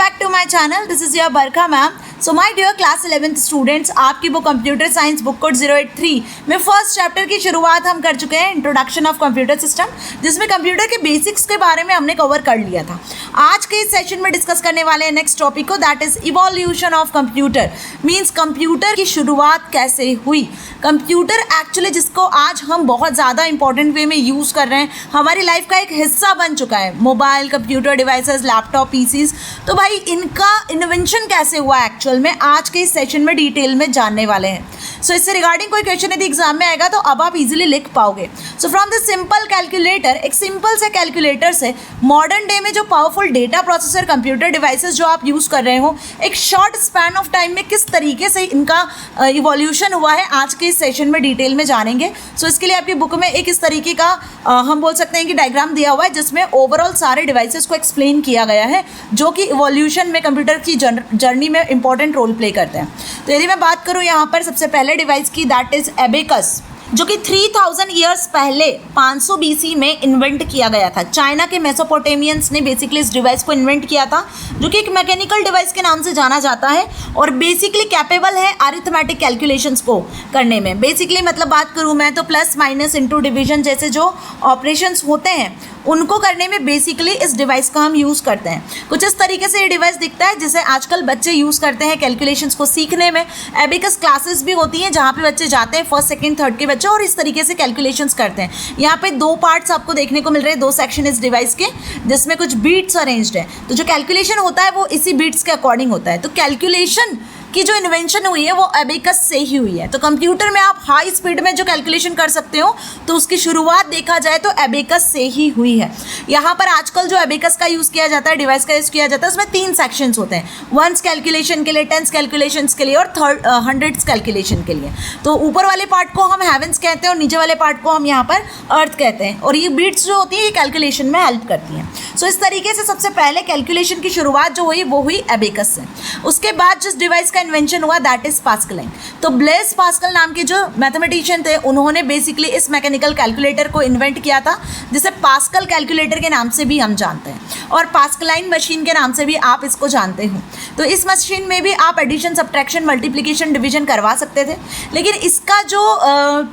back to my channel. This is your Barkha ma'am. So my dear class 11th students, आपकी book computer science book code 083 में first chapter की शुरुआत हम कर चुके हैं, इंट्रोडक्शन ऑफ कंप्यूटर सिस्टम, जिसमें कंप्यूटर के बेसिक्स के बारे में हमने कवर कर लिया था। आज के इस सेशन में डिस्कस करने वाले हैं नेक्स्ट टॉपिक को, that is evolution of computer. Means computer की शुरुआत कैसे हुई। कंप्यूटर एक्चुअली जिसको आज हम बहुत ज़्यादा इंपॉर्टेंट वे में यूज़ कर रहे हैं, हमारी लाइफ का एक हिस्सा बन चुका है। Mobile, computer devices, laptop, PCs, तो भाई इनका इन्वेंशन कैसे हुआ एक्चुअल में आज के इस सेशन में डिटेल में जानने वाले हैं। सो इससे रिगार्डिंग कोई क्वेश्चन यदि एग्जाम में आएगा तो अब आप इजीली लिख पाओगे। So from the simple calculator, एक सिंपल से कैलकुलेटर से मॉडर्न डे में जो powerful data processor computer devices जो आप यूज़ कर रहे हो, एक शॉर्ट स्पैन ऑफ टाइम में किस तरीके से इनका इवोल्यूशन हुआ है, आज के इस सेशन में डिटेल में जानेंगे। सो इसके लिए आपकी बुक में एक इस तरीके का हम बोल सकते हैं कि डायग्राम दिया हुआ है, जिसमें ओवरऑल सारे डिवाइसेस को एक्सप्लेन किया गया है जो कि इवोल्यूशन में कंप्यूटर की जर्नी में इंपॉर्टेंट रोल प्ले करते हैं। तो यदि मैं बात करूं यहाँ पर सबसे पहले डिवाइस की, दैट इज एबेकस, जो कि 3000 ईयर्स पहले 500 BC में इन्वेंट किया गया था। चाइना के मेसोपोटेमियंस ने बेसिकली इस डिवाइस को इन्वेंट किया था, जो कि एक मैकेनिकल डिवाइस के नाम से जाना जाता है और बेसिकली कैपेबल है अरिथमेटिक कैलकुलेशंस को करने में। बेसिकली मतलब बात करूँ मैं तो प्लस माइनस इंटू डिवीजन जैसे जो ऑपरेशंस होते हैं उनको करने में बेसिकली इस डिवाइस का हम यूज़ करते हैं। कुछ इस तरीके से ये डिवाइस दिखता है, जिसे आजकल बच्चे यूज़ करते हैं कैलकुलेशंस को सीखने में। एबेकस क्लासेस भी होती हैं जहाँ पे बच्चे जाते हैं, फर्स्ट सेकंड थर्ड के बच्चे, और इस तरीके से कैलकुलेशंस करते हैं। यहाँ पे दो पार्ट्स आपको देखने को मिल रहे हैं, दो सेक्शन इस डिवाइस के, जिसमें कुछ बीट्स अरेंज्ड है। तो जो कैलकुलेशन होता है वो इसी बीट्स के अकॉर्डिंग होता है। तो कैलकुलेशन की जो इन्वेंशन हुई है वो एबेकस से ही हुई है। तो कंप्यूटर में आप हाई स्पीड में जो कैलकुलेशन कर सकते हो, तो उसकी शुरुआत देखा जाए तो एबेकस से ही हुई है। यहाँ पर आजकल जो एबेकस का यूज़ किया जाता है, डिवाइस का यूज़ किया जाता है, उसमें 3 सेक्शंस होते हैं, वंस कैलकुलेशन के लिए, टेंस कैलकुलेशंस के लिए और हंड्रेड्स कैलकुलेशन के लिए। तो ऊपर वाले पार्ट को हम हेवेंस कहते हैं और नीचे वाले पार्ट को हम यहाँ पर अर्थ कहते हैं, और ये बीट्स जो होती है ये कैलकुलेशन में हेल्प करती हैं। सो इस तरीके से सबसे पहले कैलकुलेशन की शुरुआत जो हुई वो हुई एबेकस से। उसके बाद जिस डिवाइस का इन्वेंशन हुआ दैट इज पास्कलाइन। तो ब्लेस पास्कल नाम के जो मैथमेटिशियन थे, उन्होंने बेसिकली इस मैकेनिकल कैलकुलेटर को इन्वेंट किया था, जिसे पास्कल कैलकुलेटर के नाम से भी हम जानते हैं, और पास्कलाइन मशीन के नाम से भी आप इसको जानते हो। तो इस मशीन में भी आप एडिशन, सब्ट्रैक्शन, मल्टीप्लिकेशन, डिवीजन करवा सकते थे, लेकिन इसका जो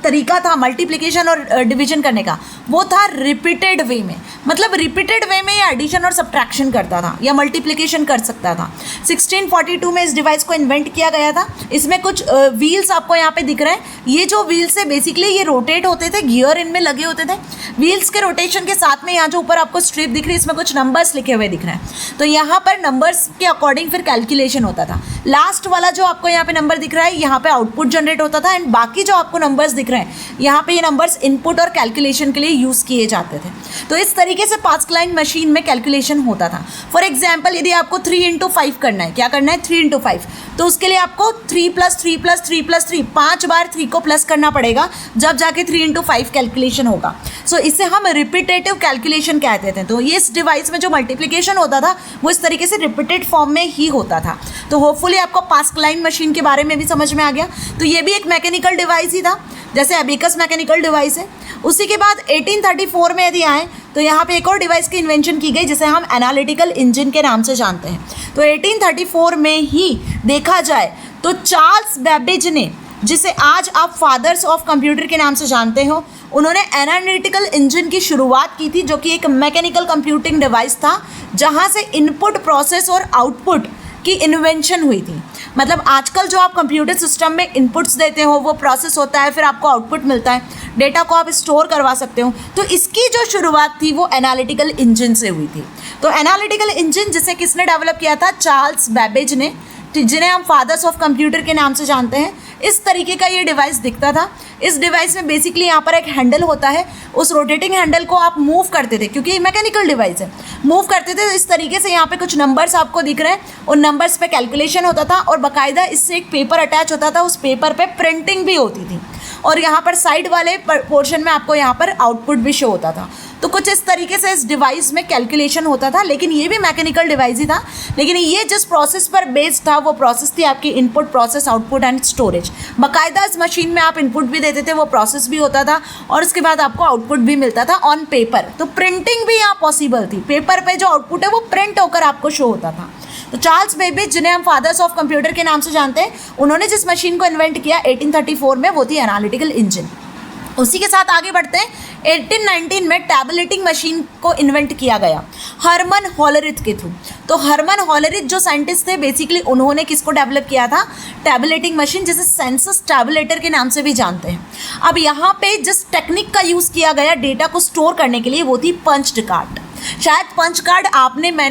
तरीका था मल्टीप्लिकेशन और डिवीजन करने का, वो था रिपीटेड वे में। मतलब रिपीटेड वे में एडिशन और सब्ट्रैक्शन करता था या मल्टीप्लिकेशन कर सकता था। 1642 में इस डिवाइस को इन्वेंट किया गया था। इसमें कुछ व्हील्स आपको यहाँ पे दिख रहे हैं। ये जो व्हील्स है बेसिकली ये रोटेट होते थे, गियर इनमें लगे होते थे। व्हील्स के रोटेशन के साथ में यहाँ जो ऊपर आपको स्ट्रिप दिख रही है, इसमें कुछ नंबर्स लिखे हुए दिख रहे हैं। तो यहाँ पर नंबर्स के अकॉर्डिंग फिर कैलकुलेशन होता था। लास्ट वाला जो आपको यहाँ पे नंबर दिख रहा है, यहाँ पे आउटपुट जनरेट होता था, एंड बाकी जो आपको नंबर्स दिख रहे हैं यहाँ पे ये नंबर्स इनपुट और कैलकुलेशन के लिए यूज़ किए जाते थे। तो इस तरीके से पास्कलाइन मशीन में कैलकुलेशन होता था। फॉर एग्जाम्पल यदि आपको 3 into 5 करना है, क्या करना है 3 into 5, तो उसके लिए आपको 3 + 3 + 3 + 3 5 बार 3 को प्लस करना पड़ेगा, जब जाके 3 into 5 कैलकुलेशन होगा। सो इसे हम रिपीटेटिव कैलकुलेशन कहते थे। तो ये इस डिवाइस में जो मल्टीप्लिकेशन होता था वो इस तरीके से रिपीटेड फॉर्म में ही होता था। तो होपफुली आपको पास्कलाइन मशीन के बारे में भी समझ में आ गया। तो ये भी एक मैकेनिकल डिवाइस ही था, जैसे एबेकस मैकेनिकल डिवाइस है। उसी के बाद 1834 में यदि आए तो यहाँ पे एक और डिवाइस की इन्वेंशन की गई, जिसे हम एनालिटिकल इंजन के नाम से जानते हैं। तो 1834 में ही देखा जाए तो चार्ल्स बेबेज ने, जिसे आज आप फादर्स ऑफ कंप्यूटर के नाम से जानते हो, उन्होंने एनालिटिकल इंजन की शुरुआत की थी, जो कि एक मैकेनिकल कंप्यूटिंग डिवाइस था, जहाँ से इनपुट, प्रोसेस और आउटपुट की इन्वेंशन हुई थी। मतलब आजकल जो आप कंप्यूटर सिस्टम में इनपुट्स देते हो वो प्रोसेस होता है, फिर आपको आउटपुट मिलता है, डेटा को आप स्टोर करवा सकते हो। तो इसकी जो शुरुआत थी वो एनालिटिकल इंजन से हुई थी। तो एनालिटिकल इंजन जिसे किसने डेवलप किया था, चार्ल्स बेबेज ने, जिन्हें हम फादर्स ऑफ कंप्यूटर के नाम से जानते हैं। इस तरीके का ये डिवाइस दिखता था। इस डिवाइस में बेसिकली यहाँ पर एक हैंडल होता है, उस रोटेटिंग हैंडल को आप मूव करते थे, क्योंकि ये मैकेनिकल डिवाइस है, मूव करते थे। इस तरीके से यहाँ पे कुछ नंबर्स आपको दिख रहे हैं, उन नंबर्स पे कैलकुलेशन होता था, और बाकायदा इससे एक पेपर अटैच होता था, उस पेपर पे प्रिंटिंग भी होती थी, और यहाँ पर साइड वाले पोर्शन में आपको यहाँ पर आउटपुट भी शो होता था। तो कुछ इस तरीके से इस डिवाइस में कैलकुलेशन होता था, लेकिन ये भी मैकेनिकल डिवाइस ही था। लेकिन ये जिस प्रोसेस पर बेस्ड था वो प्रोसेस थी आपकी input, process, output and storage. बाकायदा इस मशीन में आप इनपुट भी देते थे, वो प्रोसेस भी होता था, और उसके बाद आपको आउटपुट भी मिलता था ऑन पेपर। तो प्रिंटिंग भी यहाँ पॉसिबल थी, पेपर पे जो आउटपुट है वो प्रिंट होकर आपको शो होता था। तो चार्ल्स बेबेज, जिन्हें हम फादर्स ऑफ कंप्यूटर के नाम से जानते हैं, उन्होंने जिस मशीन को इन्वेंट किया 1834 में, वो थी एनालिटिकल इंजन। उसी के साथ आगे बढ़ते हैं। 1819 में टैबुलेटिंग मशीन को इन्वेंट किया गया हरमन हॉलरिथ के थ्रू। तो हरमन हॉलरिथ जो साइंटिस्ट थे, बेसिकली उन्होंने किसको डेवलप किया था? टैबुलेटिंग मशीन, जिसे सेंसस टैबुलेटर के नाम से भी जानते हैं। अब यहाँ पे जिस टेक्निक का यूज़ किया गया डेटा को स्टोर करने के लिए, वो थी पंच्ड कार्ड। शायद पंच कार्ड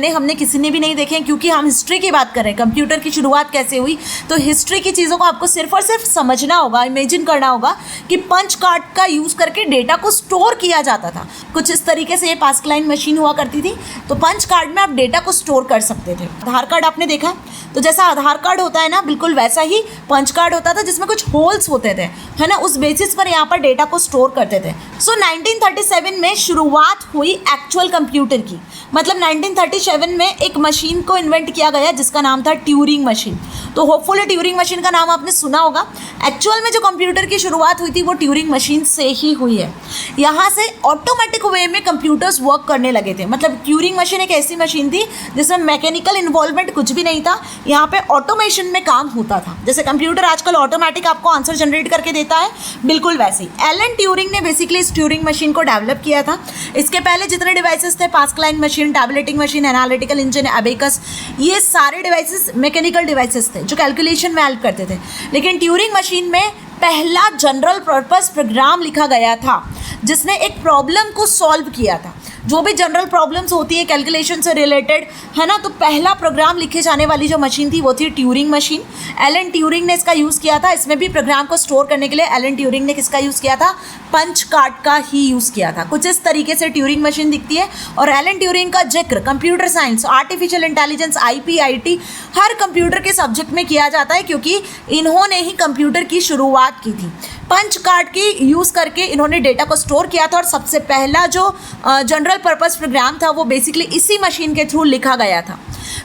हमने किसी ने भी नहीं देखे हैं, क्योंकि हम हिस्ट्री की बात कर रहे हैं, कंप्यूटर की शुरुआत कैसे हुई। तो हिस्ट्री की चीज़ों को आपको सिर्फ और सिर्फ समझना होगा, इमेजिन करना होगा कि पंच कार्ड का यूज़ करके डेटा को स्टोर किया जाता था। कुछ इस तरीके से ये पास्कलाइन मशीन हुआ करती थी। तो पंच कार्ड में आप डेटा को स्टोर कर सकते थे। आधार कार्ड आपने देखा, तो जैसा आधार कार्ड होता है ना, बिल्कुल वैसा ही पंच कार्ड होता था, जिसमें कुछ होल्स होते थे, है ना। उस बेसिस पर यहाँ पर डेटा को स्टोर करते थे। सो 1937 में शुरुआत हुई एक्चुअल कंप्यूटर की। मतलब 1937 में एक मशीन को इन्वेंट किया गया जिसका नाम था ट्यूरिंग मशीन। तो होपफुली ट्यूरिंग मशीन का नाम आपने सुना होगा। एक्चुअल में जो कंप्यूटर की शुरुआत हुई थी वो ट्यूरिंग मशीन से ही हुई है। यहाँ से ऑटोमेटिक वे में कंप्यूटर्स वर्क करने लगे थे। मतलब ट्यूरिंग मशीन एक ऐसी मशीन थी जिसमें मैकेनिकल इन्वॉल्वमेंट कुछ भी नहीं था, यहाँ पे ऑटोमेशन में काम होता था। जैसे कंप्यूटर आजकल ऑटोमेटिक आपको आंसर जनरेट करके देता है, बिल्कुल वैसे ही एलन ट्यूरिंग ने बेसिकली इस ट्यूरिंग मशीन को डेवलप किया था। इसके पहले जितने डिवाइसेस थे, Pascaline machine, tabulating machine, analytical engine, abacus, ये सारे डिवाइसेस मैकेनिकल डिवाइसेस थे जो कैलकुलेशन में हेल्प करते थे। लेकिन ट्यूरिंग मशीन में पहला जनरल पर्पस प्रोग्राम लिखा गया था जिसने एक प्रॉब्लम को सॉल्व किया था। जो भी जनरल प्रॉब्लम्स होती है कैलकुलेशन से रिलेटेड, है ना, तो पहला प्रोग्राम लिखे जाने वाली जो मशीन थी वो थी ट्यूरिंग मशीन। एलन ट्यूरिंग ने इसका यूज़ किया था। इसमें भी प्रोग्राम को स्टोर करने के लिए एलन ट्यूरिंग ने किसका यूज़ किया था? पंच कार्ड का ही यूज़ किया था। कुछ इस तरीके से ट्यूरिंग मशीन दिखती है। और एलन ट्यूरिंग का जिक्र computer science, artificial intelligence, IP, IT her computer के सब्जेक्ट में किया जाता है, क्योंकि इन्होंने ही कंप्यूटर की शुरुआत की थी। पंच कार्ड की यूज़ करके इन्होंने डेटा को स्टोर किया था। और सबसे पहला जो जनरल पर्पस प्रोग्राम था वो बेसिकली इसी मशीन के थ्रू लिखा गया था।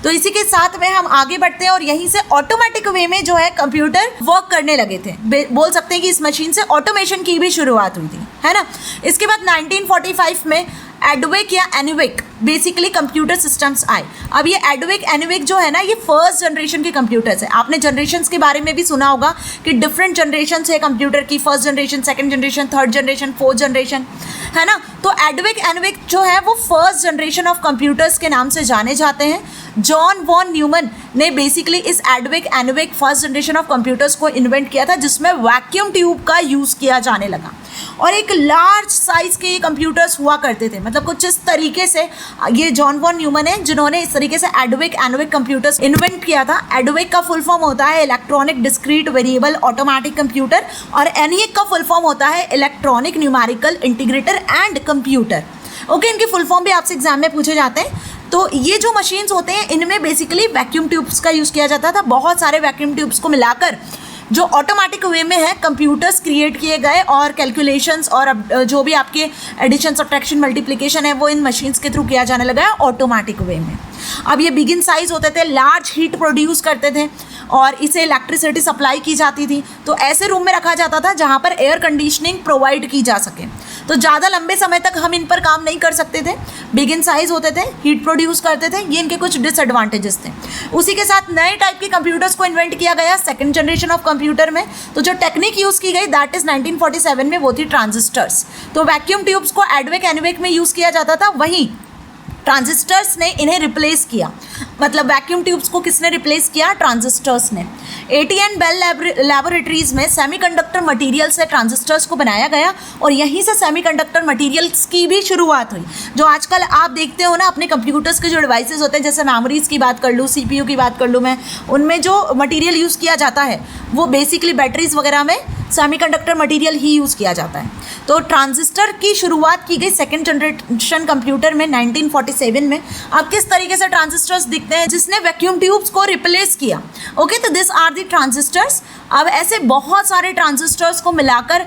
तो इसी के साथ में हम आगे बढ़ते हैं और यहीं से ऑटोमेटिक वे में जो है कंप्यूटर वर्क करने लगे थे। बोल सकते हैं कि इस मशीन से ऑटोमेशन की भी शुरुआत हुई थी, है ना। इसके बाद 1945 में एडवेक या एनुवेक बेसिकली कंप्यूटर सिस्टम्स आए। अब ये एडवेक एनुवेक जो है ना, ये फर्स्ट जनरेशन के कंप्यूटर्स है। आपने जनरेशन्स के बारे में भी सुना होगा कि डिफरेंट जनरेशन है कंप्यूटर की, first generation, second generation, third generation, fourth generation, है ना। तो एडवेक एनुवेक जो है वो फर्स्ट जनरेशन ऑफ कंप्यूटर्स के नाम से जाने जाते हैं। जॉन वॉन न्यूमन ने बेसिकली इस एडवेक एनुवेक फर्स्ट जनरेशन ऑफ कंप्यूटर्स को इन्वेंट किया था, जिसमें वैक्यूम ट्यूब का यूज़ किया जाने लगा। और एक लार्ज साइज़ के ये कंप्यूटर्स हुआ करते थे। मतलब कुछ इस तरीके से ये जॉन वॉन न्यूमन है जिन्होंने इस तरीके से एडवेक एनुवेक कंप्यूटर्स इन्वेंट किया था। एडवेक का फुल फॉर्म होता है electronic discrete variable automatic computer, और एनईएक का फुल फॉर्म होता है electronic numerical integrator and computer. Okay, इनके फुल फॉर्म भी आपसे एग्जाम में पूछे जाते हैं। तो ये जो मशीन्स होते हैं इनमें बेसिकली वैक्यूम ट्यूब्स का यूज़ किया जाता था। बहुत सारे वैक्यूम ट्यूब्स को मिलाकर जो ऑटोमेटिक वे में है कंप्यूटर्स क्रिएट किए गए, और कैलकुलेशंस और अब जो भी आपके एडिशन, सब्ट्रैक्शन, मल्टीप्लिकेशन है वो इन मशीन्स के थ्रू किया जाने लगा है ऑटोमेटिक वे में। अब ये बिगिन साइज होते थे, लार्ज हीट प्रोड्यूस करते थे और इसे इलेक्ट्रिसिटी सप्लाई की जाती थी। तो ऐसे रूम में रखा जाता था जहाँ पर एयर कंडीशनिंग प्रोवाइड की जा सके। तो ज़्यादा लंबे समय तक हम इन पर काम नहीं कर सकते थे। बिगिन साइज होते थे, हीट प्रोड्यूस करते थे, ये इनके कुछ डिसएडवांटेजेस थे। उसी के साथ नए टाइप के कंप्यूटर्स को इन्वेंट किया गया सेकंड जनरेशन ऑफ कंप्यूटर में। तो जो टेक्निक यूज़ की गई दैट इज़ 1947 में, वो थी ट्रांजिस्टर्स। तो वैक्यूम ट्यूब्स को एडवेक एनुवेक में यूज़ किया जाता था, वहीं ट्रांजिस्टर्स ने इन्हें रिप्लेस किया। मतलब वैक्यूम ट्यूब्स को किसने रिप्लेस किया? ट्रांजिस्टर्स ने। AT&T बेल लैबोरेटरीज में सेमीकंडक्टर मटेरियल से ट्रांजिस्टर्स को बनाया गया और यहीं से सेमीकंडक्टर मटेरियल्स की भी शुरुआत हुई। जो आजकल आप देखते हो ना अपने कंप्यूटर्स के जो डिवाइसेस होते हैं, जैसे मेमोरीज की बात कर लूँ, CPU की बात कर लूँ मैं, उनमें जो मटीरियल यूज़ किया जाता है वो बेसिकली बैटरीज वगैरह में सेमीकंडक्टर मटेरियल ही यूज़ किया जाता है। तो ट्रांजिस्टर की शुरुआत की गई सेकंड जनरेशन कंप्यूटर में 1947 में। अब किस तरीके से ट्रांजिस्टर्स दिखते हैं जिसने वैक्यूम ट्यूब्स को रिप्लेस किया। ओके, तो दिस आर द ट्रांजिस्टर्स। अब ऐसे बहुत सारे ट्रांजिस्टर्स को मिलाकर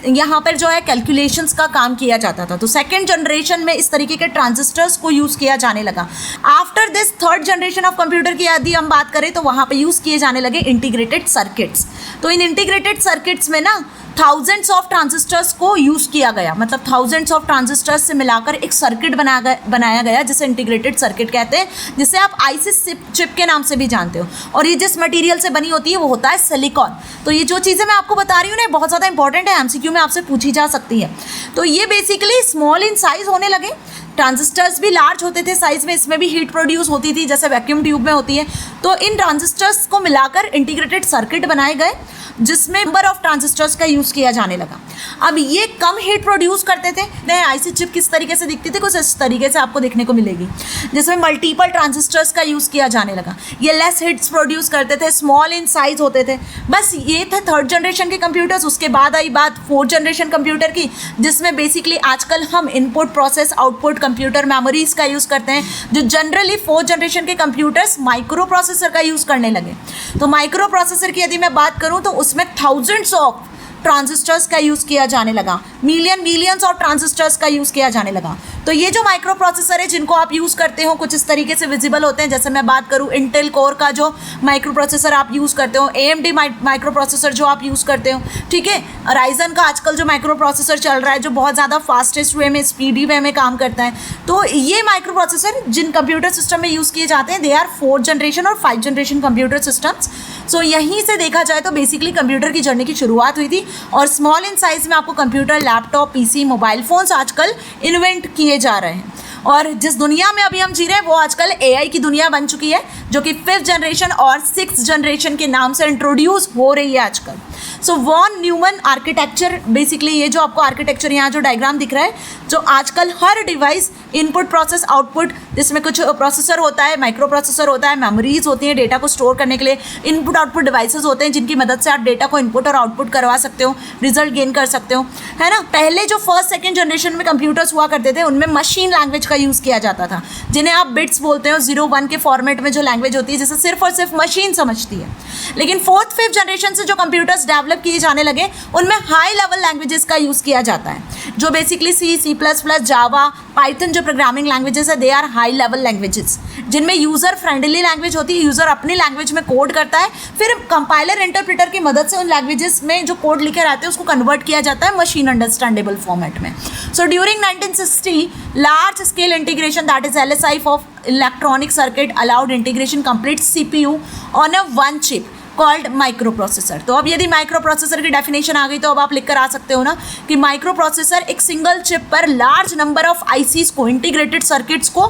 यहाँ पर जो है कैलकुलेशंस का काम किया जाता था। तो सेकंड जनरेशन में इस तरीके के ट्रांजिस्टर्स को यूज़ किया जाने लगा। After this third generation of computer की यदि हम बात करें तो वहाँ पे यूज़ किए जाने लगे इंटीग्रेटेड सर्किट्स। तो इन इंटीग्रेटेड सर्किट्स में ना थाउजेंड्स ऑफ ट्रांजिस्टर्स को यूज़ किया गया, मतलब थाउजेंड्स ऑफ ट्रांजिस्टर्स से मिलाकर एक सर्किट बनाया गया जिसे इंटीग्रेटेड सर्किट कहते हैं, जिसे आप आईसी चिप के नाम से भी जानते हो। और ये जिस मटेरियल से बनी होती है वो होता है सिलिकॉन। तो ये जो चीज़ें मैं आपको बता रही हूँ ना, बहुत ज़्यादा इंपॉर्टेंट है, एमसीक्यू में आपसे पूछी जा सकती है। तो ये बेसिकली स्मॉल इन साइज होने लगे, ट्रांजिस्टर्स भी लार्ज होते थे साइज में, इसमें भी हीट प्रोड्यूस होती थी जैसे वैक्यूम ट्यूब में होती है। तो इन ट्रांजिस्टर्स को मिलाकर इंटीग्रेटेड सर्किट बनाए गए जिसमें नंबर ऑफ ट्रांजिस्टर्स का यूज़ किया जाने लगा। अब ये कम हीट प्रोड्यूस करते थे। नए आईसी चिप किस तरीके से दिखती थी, कुछ इस तरीके से आपको देखने को मिलेगी, जिसमें मल्टीपल ट्रांजिस्टर्स का यूज़ किया जाने लगा। ये लेस हीट्स प्रोड्यूस करते थे, स्मॉल इन साइज होते थे। बस ये थे थर्ड जनरेशन के कंप्यूटर्स। उसके बाद आई बात फोर्थ जनरेशन कंप्यूटर की, जिसमें बेसिकली आजकल हम input process output computer memories का यूज़ करते हैं, जो जनरली फोर्थ जनरेशन के कंप्यूटर्स माइक्रो प्रोसेसर का यूज़ करने लगे। तो माइक्रो प्रोसेसर की यदि मैं बात करूँ तो उसमें थाउजेंड्स ऑफ ट्रांजिस्टर्स का यूज़ किया जाने लगा, मिलियंस ऑफ ट्रांजिस्टर्स का यूज़ किया जाने लगा। तो ये जो माइक्रो प्रोसेसर है जिनको आप यूज़ करते हो कुछ इस तरीके से विजिबल होते हैं। जैसे मैं बात करूँ इंटेल कोर का जो माइक्रो प्रोसेसर आप यूज़ करते हो, AMD माइक्रो प्रोसेसर जो आप यूज़ करते हो, ठीक है, राइजन का आजकल जो माइक्रो प्रोसेसर चल रहा है जो बहुत ज़्यादा फास्टेस्ट वे में, स्पीडी वे में काम करता है। तो ये माइक्रो प्रोसेसर जिन कंप्यूटर सिस्टम में यूज़ किए जाते हैं दे आर 4th जनरेशन और 5th जनरेशन कंप्यूटर सिस्टम्स। सो यहीं से देखा जाए तो बेसिकली कंप्यूटर की जर्नी की शुरुआत हुई थी और स्मॉल इन साइज में आपको computer, laptop, PC, mobile phones आजकल इन्वेंट किए जा रहे हैं। और जिस दुनिया में अभी हम जी रहे हैं वो आजकल AI की दुनिया बन चुकी है, जो कि 5th जनरेशन और 6th जनरेशन के नाम से इंट्रोड्यूस हो रही है आजकल। सो वॉन न्यूमन आर्किटेक्चर, बेसिकली ये जो आपको आर्किटेक्चर यहाँ जो डायग्राम दिख रहा है, जो आजकल हर डिवाइस इनपुट प्रोसेस आउटपुट, जिसमें कुछ प्रोसेसर होता है, माइक्रो प्रोसेसर होता है, मेमोरीज होती हैं डेटा को स्टोर करने के लिए, इनपुट आउटपुट डिवाइसेस होते हैं जिनकी मदद से आप डेटा को इनपुट और आउटपुट करवा सकते हो, रिजल्ट गेन कर सकते हो, है ना। पहले जो फर्स्ट सेकेंड जनरेशन में कंप्यूटर्स हुआ करते थे उनमें मशीन लैंग्वेज का यूज़ किया जाता था, जिन्हें आप बिट्स बोलते हो, 0-1 के फॉर्मेट में जो लैंग्वेज होती है जिसे सिर्फ और सिर्फ मशीन समझती है। लेकिन 4th 5th जनरेशन से जो कंप्यूटर्स डेवलप किए जाने लगे उनमें हाई लेवल लैंग्वेजेस का यूज़ किया जाता है, जो बेसिकली C++, जावा, पाइथन जो प्रोग्रामिंग लैंग्वेजेस है they are high level languages, जिनमें यूज़र फ्रेंडली लैंग्वेज होती है। यूज़र अपनी लैंग्वेज में कोड करता है, फिर कंपाइलर इंटरप्रेटर की मदद से उन लैंग्वेजेस में जो कोड लिखे रहते हैं उसको कन्वर्ट किया जाता है मशीन अंडरस्टैंडेबल फॉर्मेट में। So during 1960 large scale integration that is LSI of electronic circuit allowed integration complete CPU on a one chip called micro processor. तो अब यदि माइक्रो प्रोसेसर की डेफिनेशन आ गई तो अब आप लिख कर आ सकते हो ना कि माइक्रो प्रोसेसर एक सिंगल चिप पर लार्ज नंबर ऑफ ICs को, इंटीग्रेटेड सर्किट्स को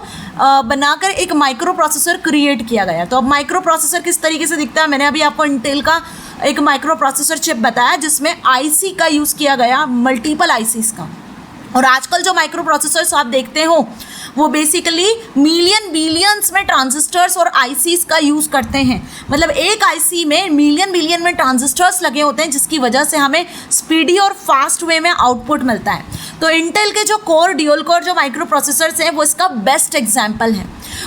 बनाकर एक माइक्रो प्रोसेसर क्रिएट किया गया। तो अब माइक्रो प्रोसेसर किस तरीके से दिखता है, मैंने अभी आपको इंटेल का एक माइक्रो प्रोसेसर चिप बताया जिसमें IC का यूज़ किया गया, मल्टीपल ICs का। और आजकल जो माइक्रो प्रोसेसर्स आप देखते हो वो बेसिकली बिलियंस में ट्रांजिस्टर्स और ICs का यूज़ करते हैं। मतलब एक IC में मिलियन में ट्रांजिस्टर्स लगे होते हैं जिसकी वजह से हमें स्पीडी और फास्ट वे में आउटपुट मिलता है। तो इंटेल के जो कोर, ड्यूल कोर जो माइक्रो प्रोसेसर्स हैं वो इसका बेस्ट एग्जाम्पल है।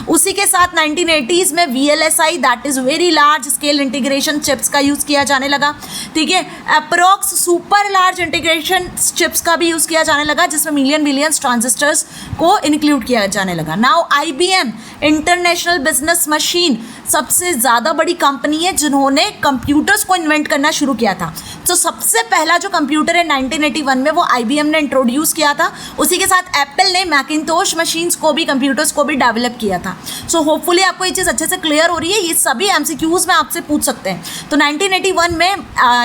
उसी के साथ 1980s में VLSI that is very large scale integration chips का यूज़ किया जाने लगा, ठीक है। Approx super large integration chips का भी यूज़ किया जाने लगा जिसमें मिलियंस ट्रांजिस्टर्स को इंक्लूड किया जाने लगा। Now IBM international business machine सबसे ज़्यादा बड़ी कंपनी है जिन्होंने कंप्यूटर्स को इन्वेंट करना शुरू किया था। तो सबसे पहला जो कंप्यूटर है 1981 में वो IBM ने इंट्रोड्यूस किया था। उसी के साथ एप्पल ने मैकिंटोश मशीन्स को भी, कंप्यूटर्स को भी डेवलप किया था। सो होपफुली आपको ये चीज़ अच्छे से क्लियर हो रही है। ये सभी MCQs में आपसे पूछ सकते हैं। तो 1981 में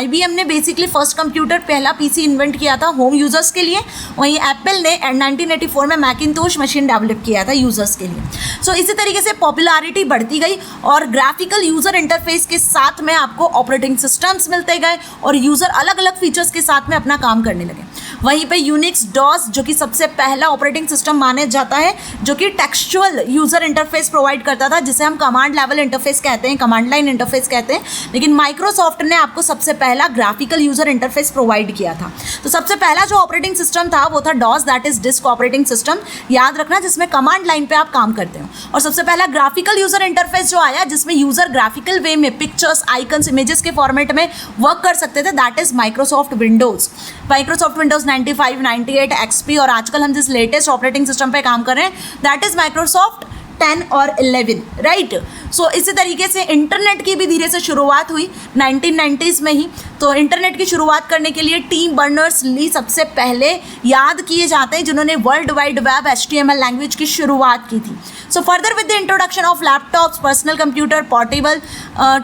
IBM ने बेसिकली फर्स्ट कंप्यूटर, पहला PC इन्वेंट किया था होम यूजर्स के लिए। वहीं एप्पल ने 1984 में मैकिंटोश मशीन डेवलप किया था यूजर्स के लिए। सो इसी तरीके से पॉपुलैरिटी बढ़ती गई और ग्राफिकल यूज़र इंटरफेस के साथ में आपको ऑपरेटिंग सिस्टम्स मिलते गए और यूज़र अलग अलग फीचर्स के साथ में अपना काम करने लगे। वहीं पे यूनिक्स डॉस जो कि सबसे पहला ऑपरेटिंग सिस्टम माना जाता है जो कि टेक्सचुअल यूज़र इंटरफेस प्रोवाइड करता था, जिसे हम कमांड लेवल इंटरफेस कहते हैं, कमांड लाइन इंटरफेस कहते हैं। लेकिन माइक्रोसॉफ्ट ने आपको सबसे पहला ग्राफिकल यूज़र इंटरफेस प्रोवाइड किया था। तो सबसे पहला जो ऑपरेटिंग सिस्टम था वो था DOS that is disk operating system, याद रखना, जिसमें कमांड लाइन पे आप काम करते हो। और सबसे पहला ग्राफिकल यूज़र इंटरफेस जो आया जिसमें यूज़र ग्राफिकल वे में पिक्चर्स, आइकन्स, इमेजेस के फॉर्मेट में वर्क कर सकते थे, that is Microsoft Windows. Microsoft Windows 95, 98, XP और आजकल हम जिस लेटेस्ट ऑपरेटिंग सिस्टम पे काम कर रहे हैं दैट इज़ माइक्रोसॉफ्ट 10 और 11, राइट। सो इसी तरीके से इंटरनेट की भी धीरे से शुरुआत हुई 1990s में ही। तो इंटरनेट की शुरुआत करने के लिए टिम बर्नर्स-ली सबसे पहले याद किए जाते हैं, जिन्होंने world wide web HTML language की शुरुआत की थी। So further with the introduction of laptops, personal computer, portable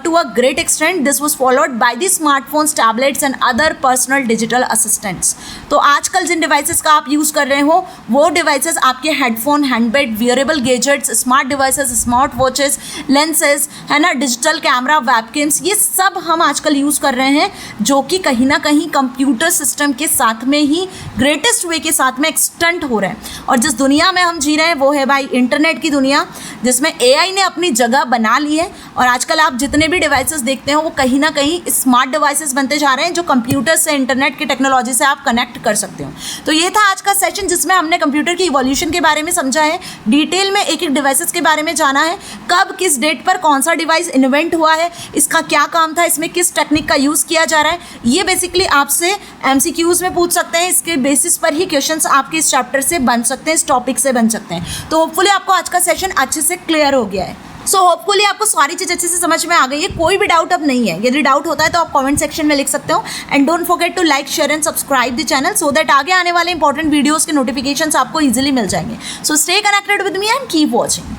to a great extent, this was followed by the smartphones, tablets and other personal digital assistants. तो आजकल जिन devices का आप use कर रहे हो वो डिवाइसेस आपके हेडफोन, हैंडबेड, wearable gadgets, smart devices, smart watches, lenses, है ना, डिजिटल कैमरा, वेबकैम्स, ये सब हम आजकल यूज़ कर रहे हैं, जो कि कहीं ना कहीं कंप्यूटर सिस्टम के साथ में ही ग्रेटेस्ट वे के साथ में एक्सटेंड हो रहे हैं। और जिस दुनिया में हम जी रहे हैं वो है भाई इंटरनेट की दुनिया, जिसमें AI ने अपनी जगह बना ली है। और आजकल आप जितने भी डिवाइसेस देखते हो वो कहीं ना कहीं स्मार्ट डिवाइसेस बनते जा रहे हैं, जो कंप्यूटर से, इंटरनेट की टेक्नोलॉजी से आप कनेक्ट कर सकते हो। तो ये था आज का सेशन, जिसमें हमने कंप्यूटर की इवोल्यूशन के बारे में समझा है, डिटेल में एक एक डिवाइसेस के बारे में जाना है, कब किस डेट पर कौन सा डिवाइस इन्वेंट हुआ है, इसका क्या काम था, इसमें किस टेक्निक का यूज़ किया जा रहा है। ये बेसिकली आपसे MCQs में पूछ सकते हैं, इसके बेसिस पर ही क्वेश्चंस आपके इस चैप्टर से बन सकते हैं, इस टॉपिक से बन सकते हैं। तो होपफुली आपको आज का सेशन अच्छे से क्लियर हो गया है। सो होपफुली आपको सारी चीज़ अच्छे से समझ में आ गई है, कोई भी डाउट अब नहीं है। यदि डाउट होता है तो आप कमेंट सेक्शन में लिख सकते हो। And don't forget to like, share and subscribe the channel, so that आगे आने वाले इंपॉर्टेंट वीडियोज़ के नोटिफिकेशंस आपको ईजिली मिल जाएंगे। So stay connected with me and keep watching.